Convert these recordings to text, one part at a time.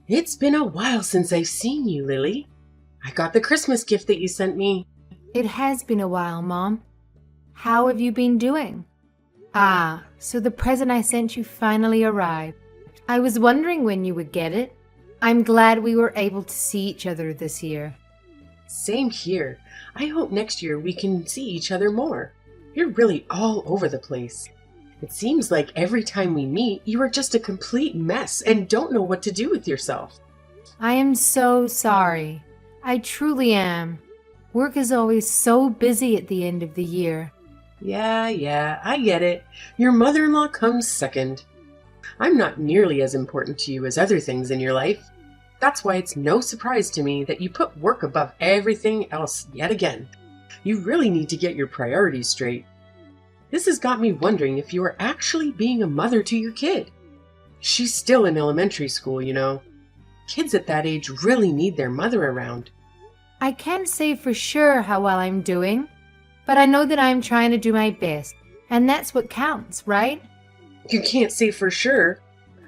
It's been a while since I've seen you, Lily. I got the Christmas gift that you sent me. It has been a while, Mom. How have you been doing? Ah, so the present I sent you finally arrived. I was wondering when you would get it. I'm glad we were able to see each other this year. Same here. I hope next year we can see each other more. You're really all over the place. It seems like every time we meet, you are just a complete mess and don't know what to do with yourself. I am so sorry. I truly am. Work is always so busy at the end of the year. Yeah, I get it. Your mother-in-law comes second. I'm not nearly as important to you as other things in your life. That's why it's no surprise to me that you put work above everything else yet again. You really need to get your priorities straight. This has got me wondering if you are actually being a mother to your kid. She's still in elementary school, you know. Kids at that age really need their mother around. I can't say for sure how well I'm doing, but I know that I'm trying to do my best, and that's what counts, right? You can't say for sure.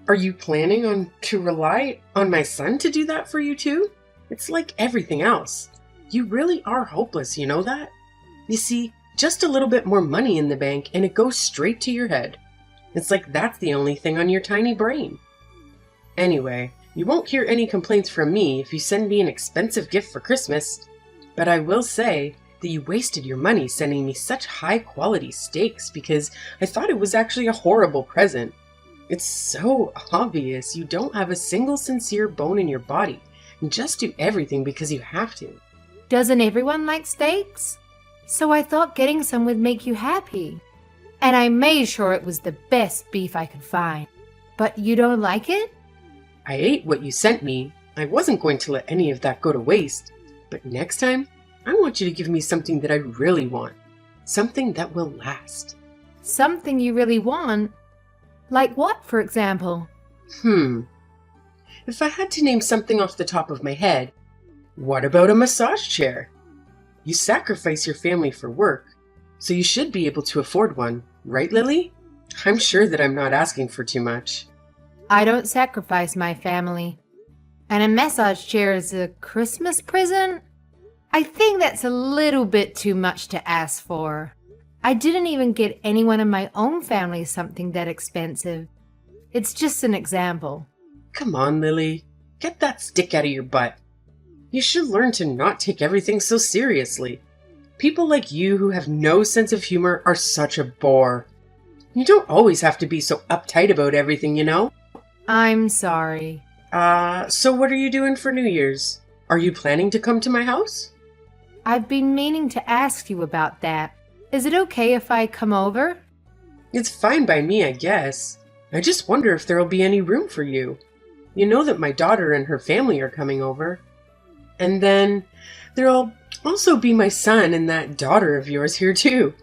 Are you planning on to rely on my son to do that for you too? It's like everything else. You really are hopeless, you know that? You see, just a little bit more money in the bank and it goes straight to your head. It's like that's the only thing on your tiny brain. Anyway, you won't hear any complaints from me if you send me an expensive gift for Christmas, but I will say that you wasted your money sending me such high-quality steaks because I thought it was actually a horrible present. It's so obvious you don't have a single sincere bone in your body and just do everything because you have to. Doesn't everyone like steaks? So I thought getting some would make you happy. And I made sure it was the best beef I could find. But you don't like it? I ate what you sent me. I wasn't going to let any of that go to waste. But next time, I want you to give me something that I really want. Something that will last. Something you really want? Like what, for example? If I had to name something off the top of my head, what about a massage chair? You sacrifice your family for work, so you should be able to afford one, right, Lily? I'm sure that I'm not asking for too much. I don't sacrifice my family. And a massage chair is a Christmas present? I think that's a little bit too much to ask for. I didn't even get anyone in my own family something that expensive. It's just an example. Come on, Lily. Get that stick out of your butt. You should learn to not take everything so seriously. People like you who have no sense of humor are such a bore. You don't always have to be so uptight about everything, you know? I'm sorry. So what are you doing for New Year's? Are you planning to come to my house? I've been meaning to ask you about that. Is it okay if I come over? It's fine by me, I guess. I just wonder if there'll be any room for you. You know that my daughter and her family are coming over. And then there'll also be my son and that daughter of yours here too.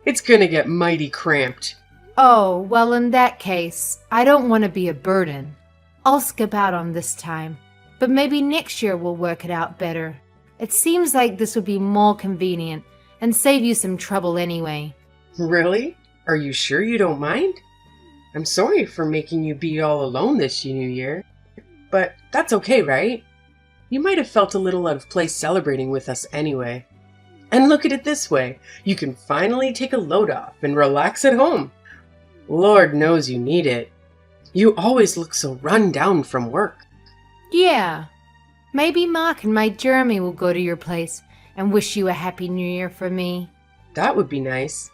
It's gonna get mighty cramped. Oh, well, in that case, I don't want to be a burden. I'll skip out on this time, but maybe next year we'll work it out better. It seems like this would be more convenient and save you some trouble anyway. Really? Are you sure you don't mind? I'm sorry for making you be all alone this New Year, but that's okay, right? You might have felt a little out of place celebrating with us anyway. And look at it this way, you can finally take a load off and relax at home. Lord knows you need it. You always look so run down from work. Yeah. Maybe Mark and my Jeremy will go to your place and wish you a Happy New Year for me. That would be nice.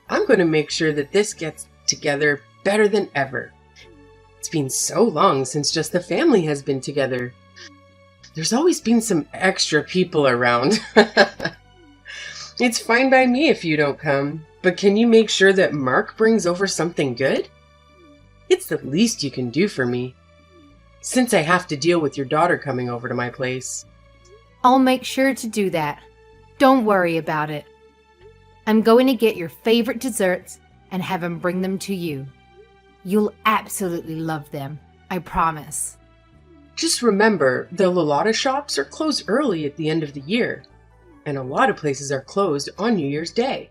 I'm going to make sure that this gets together better than ever. It's been so long since just the family has been together. There's always been some extra people around. It's fine by me if you don't come, but can you make sure that Mark brings over something good? It's the least you can do for me, since I have to deal with your daughter coming over to my place. I'll make sure to do that. Don't worry about it. I'm going to get your favorite desserts and have him bring them to you. You'll absolutely love them, I promise. Just remember, the Lolata shops are closed early at the end of the year, and a lot of places are closed on New Year's Day.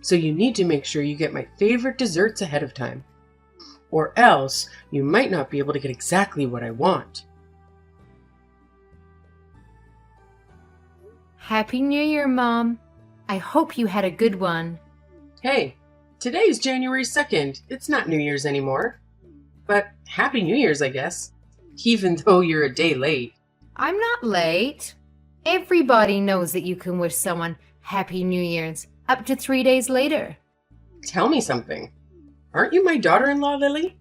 So you need to make sure you get my favorite desserts ahead of time. Or else, you might not be able to get exactly what I want. Happy New Year, Mom. I hope you had a good one. Hey, today's January 2nd. It's not New Year's anymore. But Happy New Year's, I guess. Even though you're a day late. I'm not late. Everybody knows that you can wish someone Happy New Year's up to 3 days later. Tell me something. Aren't you my daughter-in-law, Lily?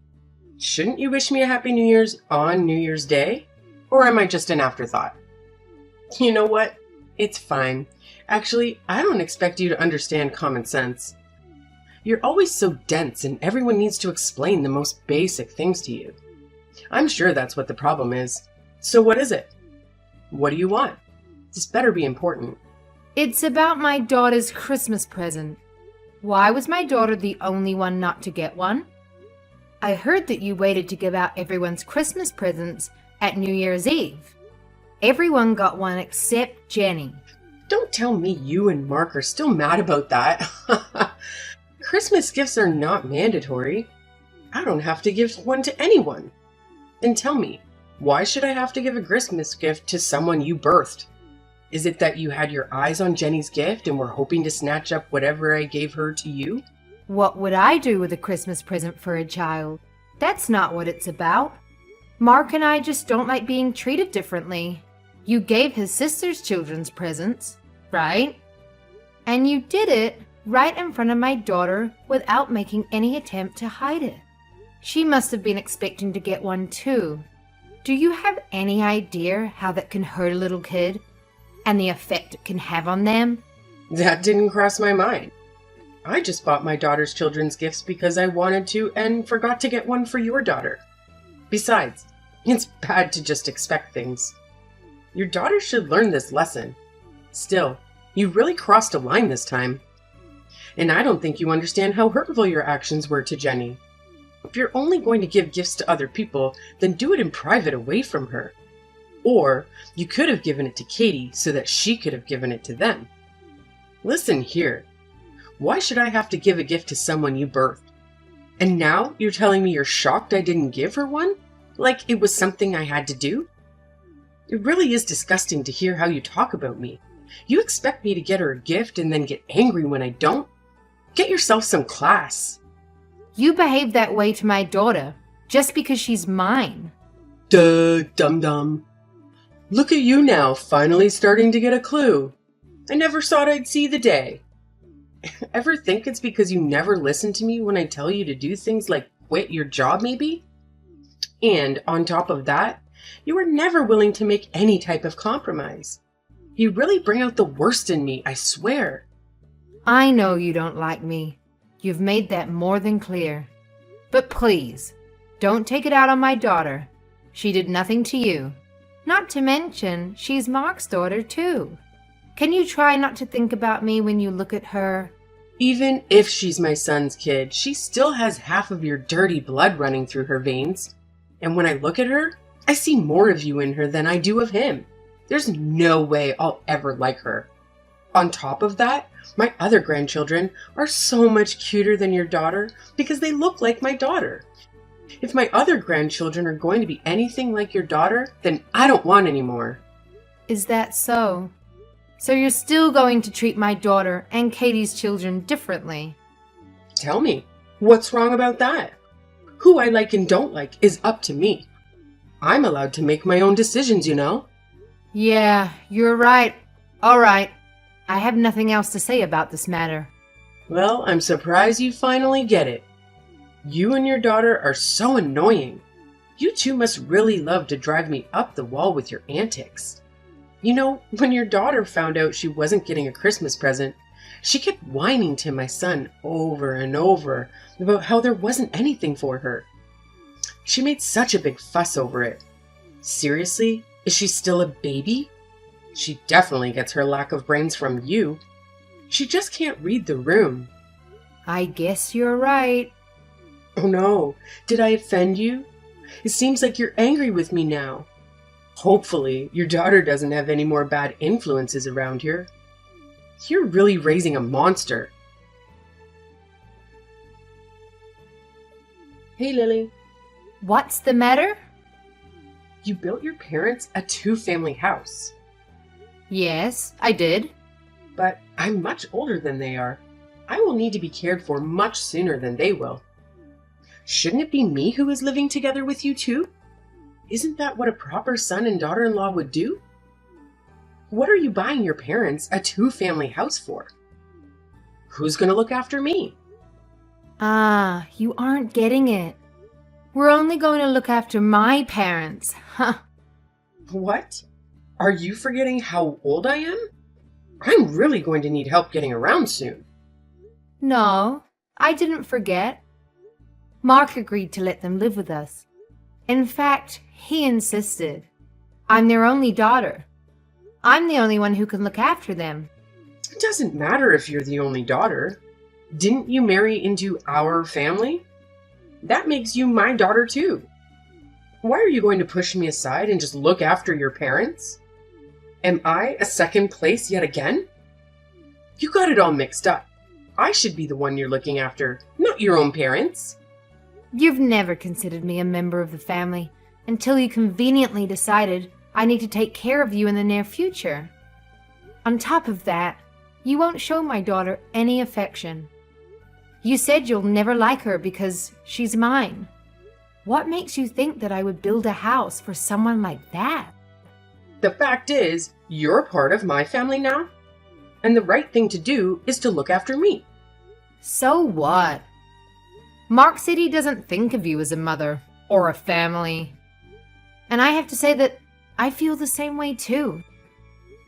Shouldn't you wish me a Happy New Year's on New Year's Day? Or am I just an afterthought? You know what? It's fine. Actually, I don't expect you to understand common sense. You're always so dense and everyone needs to explain the most basic things to you. I'm sure that's what the problem is. So what is it? What do you want? This better be important. It's about my daughter's Christmas present. Why was my daughter the only one not to get one? I heard that you waited to give out everyone's Christmas presents at New Year's Eve. Everyone got one except Jenny. Don't tell me you and Mark are still mad about that. Christmas gifts are not mandatory. I don't have to give one to anyone. And tell me, why should I have to give a Christmas gift to someone you birthed? Is it that you had your eyes on Jenny's gift and were hoping to snatch up whatever I gave her to you? What would I do with a Christmas present for a child? That's not what it's about. Mark and I just don't like being treated differently. You gave his sister's children's presents, right? And you did it right in front of my daughter without making any attempt to hide it. She must have been expecting to get one too. Do you have any idea how that can hurt a little kid? And the effect it can have on them? That didn't cross my mind. I just bought my daughter's children's gifts because I wanted to and forgot to get one for your daughter. Besides, it's bad to just expect things. Your daughter should learn this lesson. Still, you really crossed a line this time. And I don't think you understand how hurtful your actions were to Jenny. If you're only going to give gifts to other people, then do it in private away from her. Or you could have given it to Katie so that she could have given it to them. Listen here. Why should I have to give a gift to someone you birthed? And now you're telling me you're shocked I didn't give her one? Like it was something I had to do? It really is disgusting to hear how you talk about me. You expect me to get her a gift and then get angry when I don't? Get yourself some class. You behave that way to my daughter just because she's mine. Duh, dum-dum. Look at you now, finally starting to get a clue. I never thought I'd see the day. Ever think it's because you never listen to me when I tell you to do things like quit your job, maybe? And on top of that, you are never willing to make any type of compromise. You really bring out the worst in me, I swear. I know you don't like me. You've made that more than clear. But please, don't take it out on my daughter. She did nothing to you. Not to mention, she's Mark's daughter too. Can you try not to think about me when you look at her? Even if she's my son's kid, she still has half of your dirty blood running through her veins. And when I look at her, I see more of you in her than I do of him. There's no way I'll ever like her. On top of that, my other grandchildren are so much cuter than your daughter because they look like my daughter. If my other grandchildren are going to be anything like your daughter, then I don't want any more. Is that so? So you're still going to treat my daughter and Katie's children differently? Tell me, what's wrong about that? Who I like and don't like is up to me. I'm allowed to make my own decisions, you know? Yeah, you're right. All right. I have nothing else to say about this matter. Well, I'm surprised you finally get it. You and your daughter are so annoying. You two must really love to drive me up the wall with your antics. You know, when your daughter found out she wasn't getting a Christmas present, she kept whining to my son over and over about how there wasn't anything for her. She made such a big fuss over it. Seriously? Is she still a baby? She definitely gets her lack of brains from you. She just can't read the room. I guess you're right. Oh no, did I offend you? It seems like you're angry with me now. Hopefully, your daughter doesn't have any more bad influences around here. You're really raising a monster. Hey, Lily. What's the matter? You built your parents a two-family house. Yes, I did. But I'm much older than they are. I will need to be cared for much sooner than they will. Shouldn't it be me who is living together with you too? Isn't that what a proper son and daughter-in-law would do? What are you buying your parents a two-family house for? Who's going to look after me? Ah, you aren't getting it. We're only going to look after my parents. Huh. What? Are you forgetting how old I am? I'm really going to need help getting around soon. No, I didn't forget. Mark agreed to let them live with us. In fact, he insisted. I'm their only daughter. I'm the only one who can look after them. It doesn't matter if you're the only daughter. Didn't you marry into our family? That makes you my daughter too. Why are you going to push me aside and just look after your parents? Am I a second place yet again? You got it all mixed up. I should be the one you're looking after, not your own parents. You've never considered me a member of the family until you conveniently decided I need to take care of you in the near future. On top of that, you won't show my daughter any affection. You said you'll never like her because she's mine. What makes you think that I would build a house for someone like that? The fact is, you're part of my family now, and the right thing to do is to look after me. So what? Mark said he doesn't think of you as a mother or a family. And I have to say that I feel the same way too.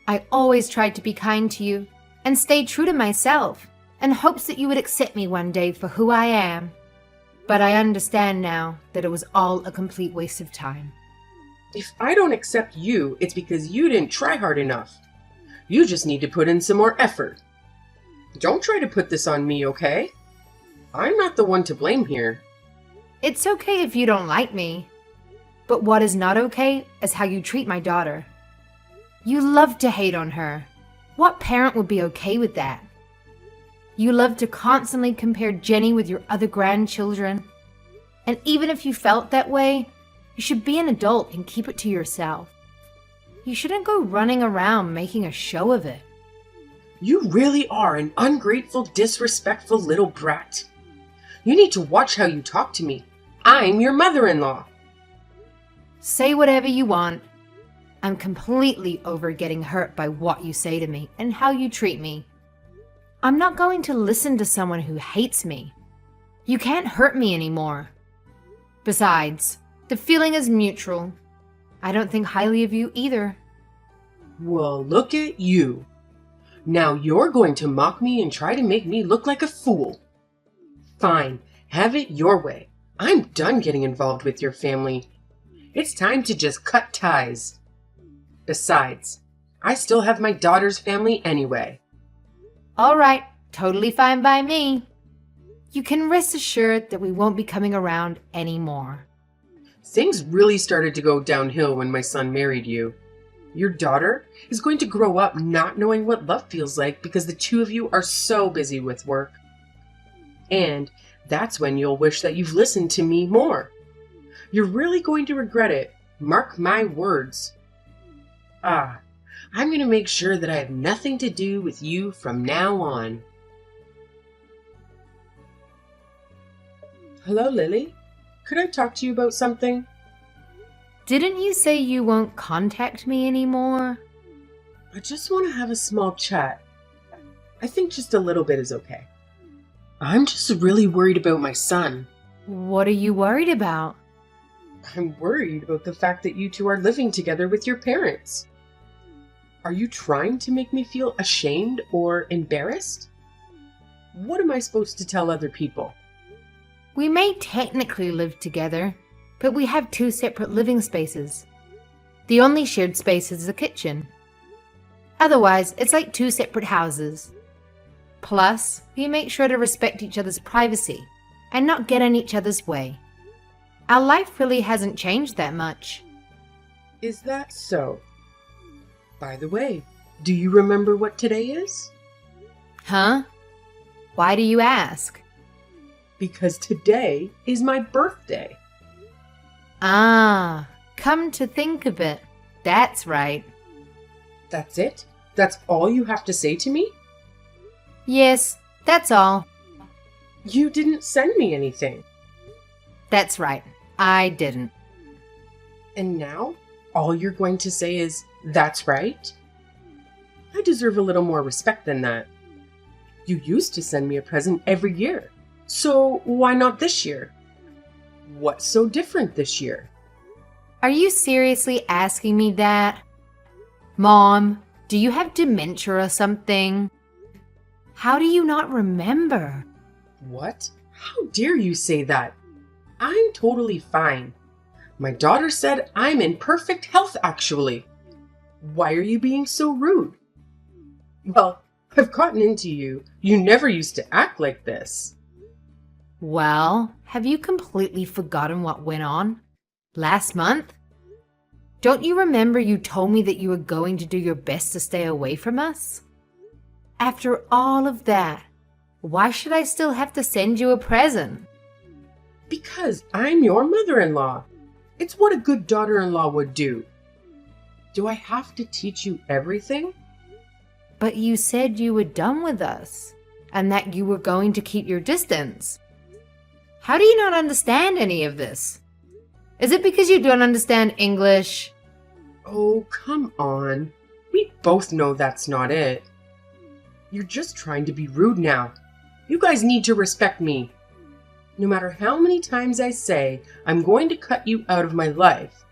I always tried to be kind to you and stay true to myself in hopes that you would accept me one day for who I am. But I understand now that it was all a complete waste of time. If I don't accept you, it's because you didn't try hard enough. You just need to put in some more effort. Don't try to put this on me, okay? I'm not the one to blame here. It's okay if you don't like me. But what is not okay is how you treat my daughter. You love to hate on her. What parent would be okay with that? You love to constantly compare Jenny with your other grandchildren. And even if you felt that way, you should be an adult and keep it to yourself. You shouldn't go running around making a show of it. You really are an ungrateful, disrespectful little brat. You need to watch how you talk to me. I'm your mother-in-law. Say whatever you want. I'm completely over getting hurt by what you say to me and how you treat me. I'm not going to listen to someone who hates me. You can't hurt me anymore. Besides, the feeling is mutual. I don't think highly of you either. Well, look at you. Now you're going to mock me and try to make me look like a fool. Fine, have it your way. I'm done getting involved with your family. It's time to just cut ties. Besides, I still have my daughter's family anyway. All right, totally fine by me. You can rest assured that we won't be coming around anymore. Things really started to go downhill when my son married you. Your daughter is going to grow up not knowing what love feels like because the two of you are so busy with work. And that's when you'll wish that you've listened to me more. You're really going to regret it. Mark my words. I'm going to make sure that I have nothing to do with you from now on. Hello, Lily. Could I talk to you about something? Didn't you say you won't contact me anymore? I just want to have a small chat. I think just a little bit is okay. I'm just really worried about my son. What are you worried about? I'm worried about the fact that you two are living together with your parents. Are you trying to make me feel ashamed or embarrassed? What am I supposed to tell other people? We may technically live together, but we have two separate living spaces. The only shared space is the kitchen. Otherwise, it's like two separate houses. Plus, we make sure to respect each other's privacy and not get in each other's way. Our life really hasn't changed that much. Is that so? By the way, do you remember what today is? Huh? Why do you ask? Because today is my birthday. Ah, come to think of it, that's right. That's it? That's all you have to say to me? Yes, that's all. You didn't send me anything. That's right. I didn't. And now, all you're going to say is, that's right? I deserve a little more respect than that. You used to send me a present every year. So why not this year? What's so different this year? Are you seriously asking me that? Mom, do you have dementia or something? How do you not remember? What? How dare you say that? I'm totally fine. My daughter said I'm in perfect health, actually. Why are you being so rude? Well, I've gotten into you. You never used to act like this. Well, have you completely forgotten what went on last month? Don't you remember you told me that you were going to do your best to stay away from us? After all of that, why should I still have to send you a present? Because I'm your mother-in-law. It's what a good daughter-in-law would do. Do I have to teach you everything? But you said you were done with us and that you were going to keep your distance. How do you not understand any of this? Is it because you don't understand English? Oh, come on. We both know that's not it. You're just trying to be rude now. You guys need to respect me. No matter how many times I say I'm going to cut you out of my life,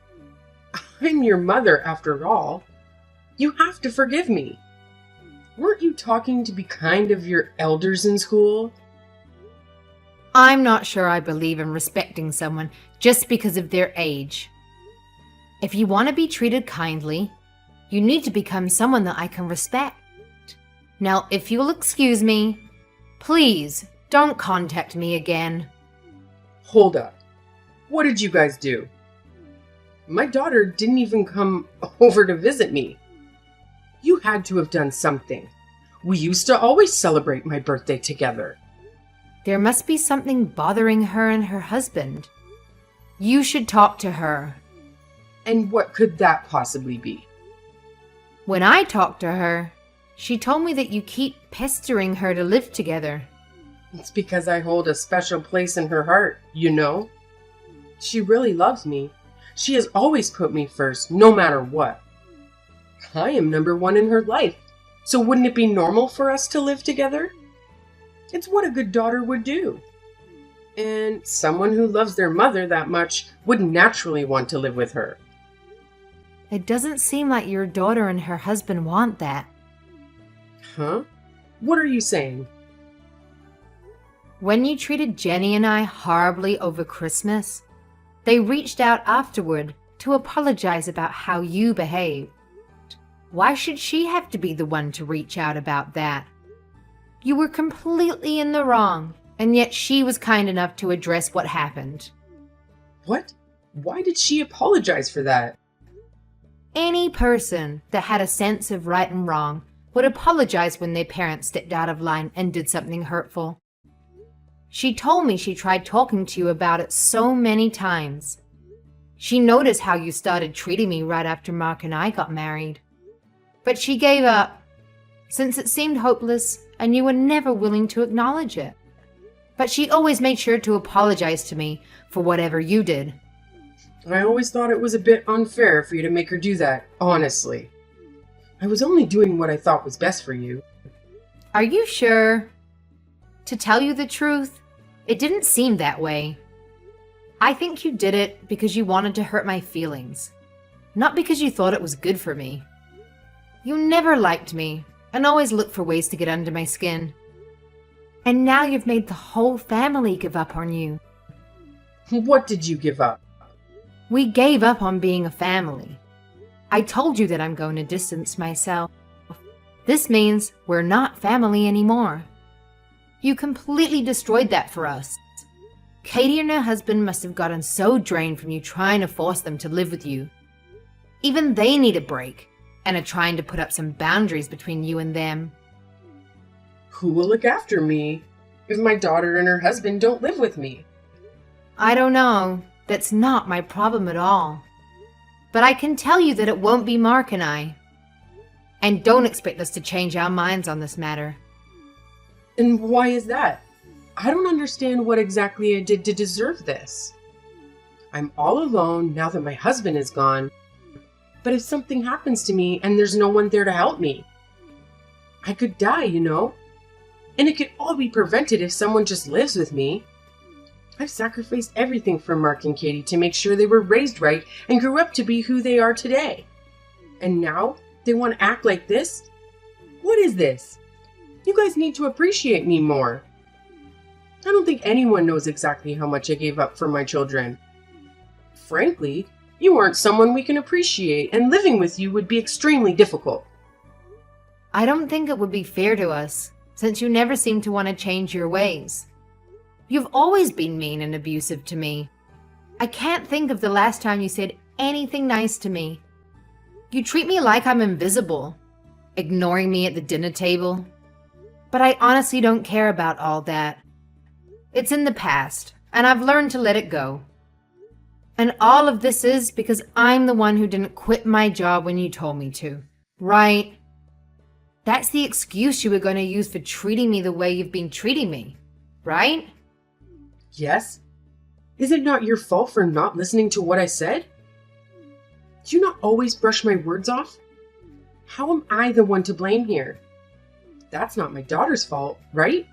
I'm your mother after all. You have to forgive me. Weren't you talking to be kind of your elders in school? I'm not sure I believe in respecting someone just because of their age. If you want to be treated kindly, you need to become someone that I can respect. Now, if you'll excuse me, please don't contact me again. Hold up. What did you guys do? My daughter didn't even come over to visit me. You had to have done something. We used to always celebrate my birthday together. There must be something bothering her and her husband. You should talk to her. And what could that possibly be? When I talked to her, she told me that you keep pestering her to live together. It's because I hold a special place in her heart, you know? She really loves me. She has always put me first, no matter what. I am number one in her life, so wouldn't it be normal for us to live together? It's what a good daughter would do. And someone who loves their mother that much would naturally want to live with her. It doesn't seem like your daughter and her husband want that. Huh? What are you saying? When you treated Jenny and I horribly over Christmas, they reached out afterward to apologize about how you behaved. Why should she have to be the one to reach out about that? You were completely in the wrong, and yet she was kind enough to address what happened. What? Why did she apologize for that? Any person that had a sense of right and wrong would apologize when their parents stepped out of line and did something hurtful. She told me she tried talking to you about it so many times. She noticed how you started treating me right after Mark and I got married. But she gave up, since it seemed hopeless and you were never willing to acknowledge it. But she always made sure to apologize to me for whatever you did. I always thought it was a bit unfair for you to make her do that, honestly. I was only doing what I thought was best for you. Are you sure? To tell you the truth, it didn't seem that way. I think you did it because you wanted to hurt my feelings, not because you thought it was good for me. You never liked me and always looked for ways to get under my skin. And now you've made the whole family give up on you. What did you give up? We gave up on being a family. I told you that I'm going to distance myself. This means we're not family anymore. You completely destroyed that for us. Katie and her husband must have gotten so drained from you trying to force them to live with you. Even they need a break and are trying to put up some boundaries between you and them. Who will look after me if my daughter and her husband don't live with me? I don't know. That's not my problem at all. But I can tell you that it won't be Mark and I. And don't expect us to change our minds on this matter. And why is that? I don't understand what exactly I did to deserve this. I'm all alone now that my husband is gone. But if something happens to me and there's no one there to help me, I could die, you know? And it could all be prevented if someone just lives with me. I've sacrificed everything for Mark and Katie to make sure they were raised right and grew up to be who they are today. And now they want to act like this? What is this? You guys need to appreciate me more. I don't think anyone knows exactly how much I gave up for my children. Frankly, you aren't someone we can appreciate, and living with you would be extremely difficult. I don't think it would be fair to us, since you never seem to want to change your ways. You've always been mean and abusive to me. I can't think of the last time you said anything nice to me. You treat me like I'm invisible, ignoring me at the dinner table. But I honestly don't care about all that. It's in the past, and I've learned to let it go. And all of this is because I'm the one who didn't quit my job when you told me to, right? That's the excuse you were going to use for treating me the way you've been treating me, right? Yes? Is it not your fault for not listening to what I said? Do you not always brush my words off? How am I the one to blame here? That's not my daughter's fault, right?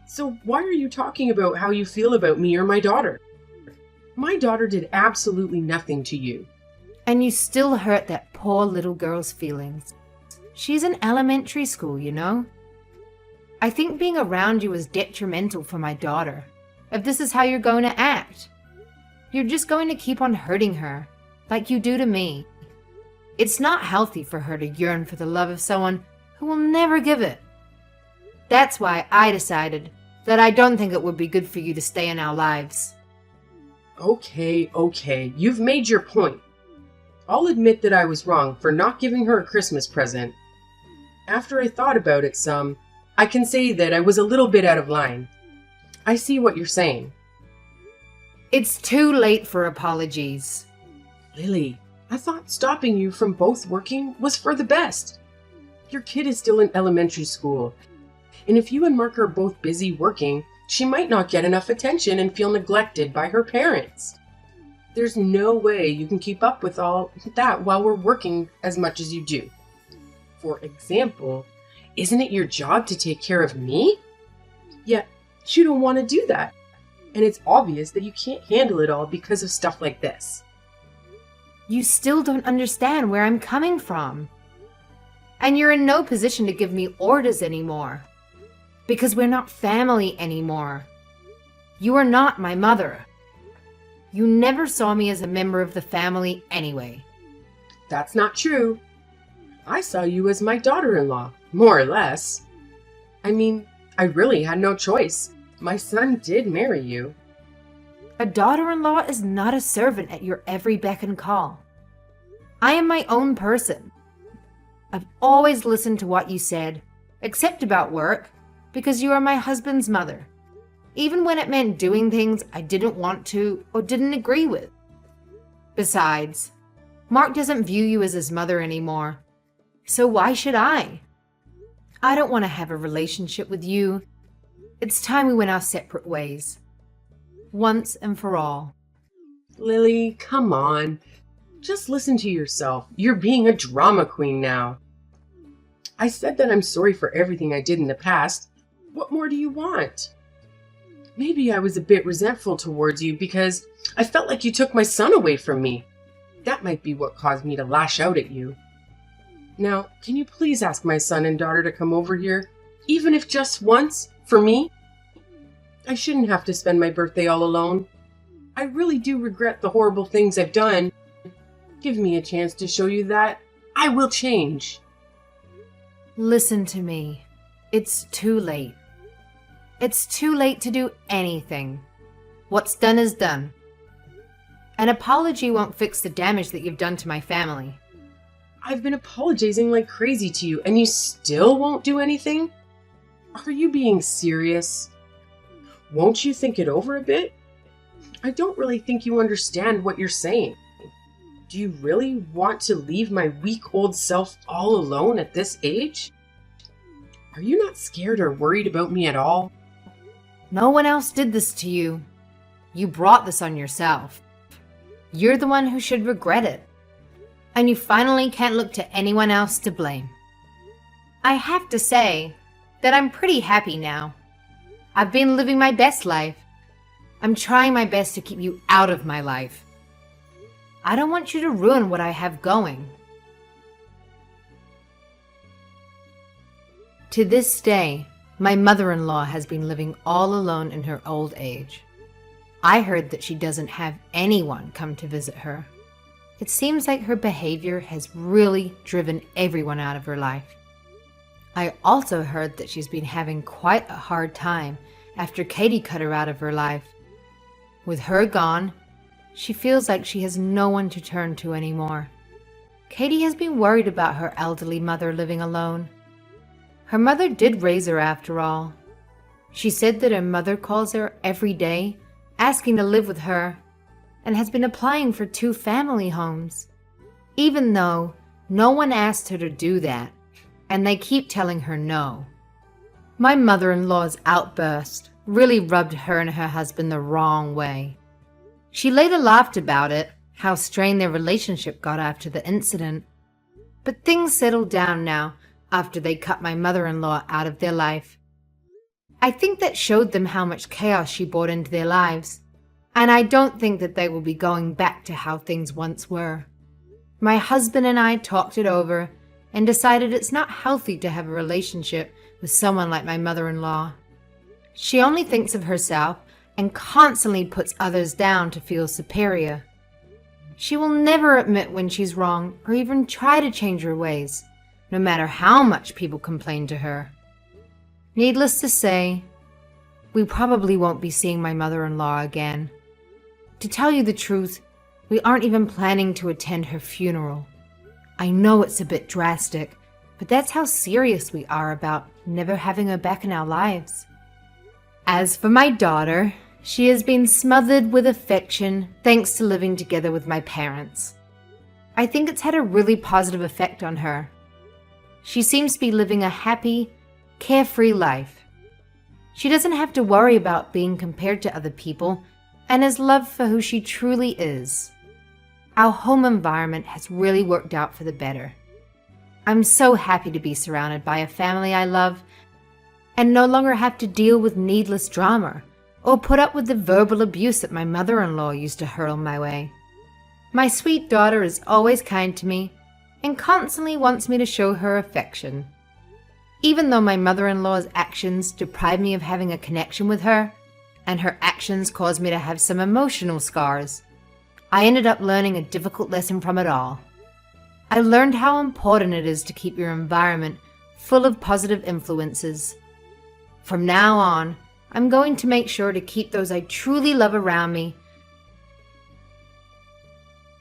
So why are you talking about how you feel about me or my daughter? My daughter did absolutely nothing to you. And you still hurt that poor little girl's feelings. She's in elementary school, you know? I think being around you is detrimental for my daughter. If this is how you're going to act, you're just going to keep on hurting her, like you do to me. It's not healthy for her to yearn for the love of someone who will never give it. That's why I decided that I don't think it would be good for you to stay in our lives. Okay, you've made your point. I'll admit that I was wrong for not giving her a Christmas present. After I thought about it some, I can say that I was a little bit out of line. I see what you're saying. It's too late for apologies. Lily, I thought stopping you from both working was for the best. Your kid is still in elementary school, and if you and Mark are both busy working, she might not get enough attention and feel neglected by her parents. There's no way you can keep up with all that while we're working as much as you do. For example, isn't it your job to take care of me? Yet, you don't want to do that. And it's obvious that you can't handle it all because of stuff like this. You still don't understand where I'm coming from. And you're in no position to give me orders anymore. Because we're not family anymore. You are not my mother. You never saw me as a member of the family anyway. That's not true. I saw you as my daughter-in-law, more or less. I mean, I really had no choice. My son did marry you. A daughter-in-law is not a servant at your every beck and call. I am my own person. I've always listened to what you said, except about work, because you are my husband's mother, even when it meant doing things I didn't want to or didn't agree with. Besides, Mark doesn't view you as his mother anymore, so why should I? I don't want to have a relationship with you. It's time we went our separate ways, once and for all. Lily, come on. Just listen to yourself. You're being a drama queen now. I said that I'm sorry for everything I did in the past. What more do you want? Maybe I was a bit resentful towards you because I felt like you took my son away from me. That might be what caused me to lash out at you. Now, can you please ask my son and daughter to come over here, even if just once, for me? I shouldn't have to spend my birthday all alone. I really do regret the horrible things I've done. Give me a chance to show you that I will change. Listen to me. It's too late. It's too late to do anything. What's done is done. An apology won't fix the damage that you've done to my family. I've been apologizing like crazy to you, and you still won't do anything? Are you being serious? Won't you think it over a bit? I don't really think you understand what you're saying. Do you really want to leave my weak old self all alone at this age? Are you not scared or worried about me at all? No one else did this to you. You brought this on yourself. You're the one who should regret it. And you finally can't look to anyone else to blame. I have to say that I'm pretty happy now. I've been living my best life. I'm trying my best to keep you out of my life. I don't want you to ruin what I have going. To this day, my mother-in-law has been living all alone in her old age. I heard that she doesn't have anyone come to visit her. It seems like her behavior has really driven everyone out of her life. I also heard that she's been having quite a hard time after Katie cut her out of her life. With her gone, she feels like she has no one to turn to anymore. Katie has been worried about her elderly mother living alone. Her mother did raise her after all. She said that her mother calls her every day, asking to live with her, and has been applying for 2 family homes, even though no one asked her to do that, and they keep telling her no. My mother-in-law's outburst really rubbed her and her husband the wrong way. She later laughed about it, how strained their relationship got after the incident. But things settled down now after they cut my mother-in-law out of their life. I think that showed them how much chaos she brought into their lives, and I don't think that they will be going back to how things once were. My husband and I talked it over and decided it's not healthy to have a relationship with someone like my mother-in-law. She only thinks of herself and constantly puts others down to feel superior. She will never admit when she's wrong or even try to change her ways, no matter how much people complain to her. Needless to say, we probably won't be seeing my mother-in-law again. To tell you the truth, we aren't even planning to attend her funeral. I know it's a bit drastic, but that's how serious we are about never having her back in our lives. As for my daughter, she has been smothered with affection thanks to living together with my parents. I think it's had a really positive effect on her. She seems to be living a happy, carefree life. She doesn't have to worry about being compared to other people and is loved for who she truly is. Our home environment has really worked out for the better. I'm so happy to be surrounded by a family I love and no longer have to deal with needless drama or put up with the verbal abuse that my mother-in-law used to hurl my way. My sweet daughter is always kind to me and constantly wants me to show her affection. Even though my mother-in-law's actions deprive me of having a connection with her, and her actions caused me to have some emotional scars, I ended up learning a difficult lesson from it all. I learned how important it is to keep your environment full of positive influences. From now on, I'm going to make sure to keep those I truly love around me